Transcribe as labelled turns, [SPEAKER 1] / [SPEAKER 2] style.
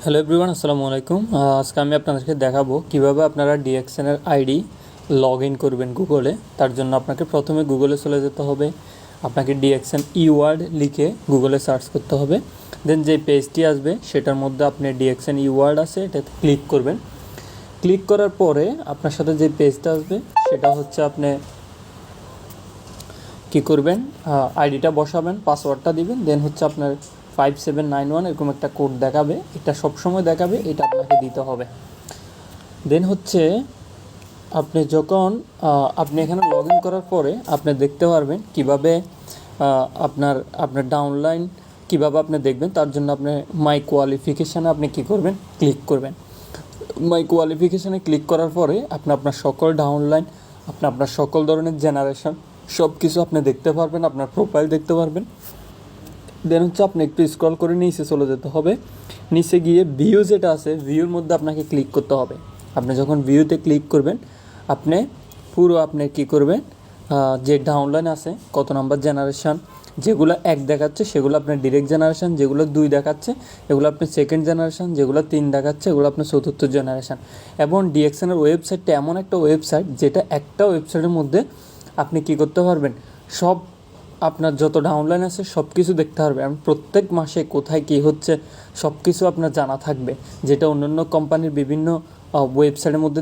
[SPEAKER 1] Hello everyone, আসসালামু আলাইকুম। আজকে আমি আপনাদেরকে দেখাবো কিভাবে আপনারা ডিএক্সএনের আইডি লগ ইন করবেন গুগলে। তার জন্য আপনাকে প্রথমে গুগলে চলে যেতে হবে। আপনাকে ডিএক্সএন ইওয়ার্ড লিখে গুগলে সার্চ করতে হবে। দেন যে পেজটি আসবে সেটার মধ্যে আপনি ডিএক্সএন ইওয়ার্ড আছে এটাতে ক্লিক করবেন। ক্লিক করার পরে আপনার সাথে যে পেজটা আসবে সেটা হচ্ছে আপনি কী করবেন, আইডিটা বসাবেন, পাসওয়ার্ডটা দিবেন। দেন হচ্ছে আপনার 5791 এরকম একটা কোড দেখাবে, এটা সবসময় দেখাবে, এটা আপনাকে দিতে হবে। দেন হচ্ছে আপনি যখন আপনি এখানে লগ ইন করার পরে আপনি দেখতে পারবেন কিভাবে আপনার আপনার ডাউনলাইন কীভাবে আপনি দেখবেন। তার জন্য আপনি মাই কোয়ালিফিকেশানে আপনি কী করবেন, ক্লিক করবেন। মাই কোয়ালিফিকেশানে ক্লিক করার পরে আপনি আপনার সকল ডাউনলাইন, আপনার সকল ধরনের জেনারেশন সব কিছু আপনি দেখতে পারবেন, আপনার প্রোফাইল দেখতে পারবেন। দেন হচ্ছে আপনি একটু স্ক্রল করে নিচে চলে যেতে হবে। নিচে গিয়ে ভিউ যেটা আছে, ভিউর মধ্যে আপনাকে ক্লিক করতে হবে। আপনি যখন ভিউতে ক্লিক করবেন আপনি পুরো আপনি কী করবেন, যে ডাউনলাইন আছে কত নাম্বার জেনারেশান, যেগুলো 1 দেখাচ্ছে সেগুলো আপনার ডিরেক্ট জেনারেশান, যেগুলো 2 দেখাচ্ছে এগুলো আপনার সেকেন্ড জেনারেশান, যেগুলো 3 দেখাচ্ছে এগুলো আপনার চতুর্থ জেনারেশান। এবং ডিএক্সএনের ওয়েবসাইটটা এমন একটা ওয়েবসাইট যেটা একটা ওয়েবসাইটের মধ্যে আপনি কী করতে পারবেন, সব আপনার যত ডাউনলাইন আছে সব কিছু দেখতে পারবে। এবং প্রত্যেক মাসে কোথায় কী হচ্ছে সব কিছু আপনার জানা থাকবে, যেটা অন্যান্য কোম্পানির বিভিন্ন ওয়েবসাইটের মধ্যে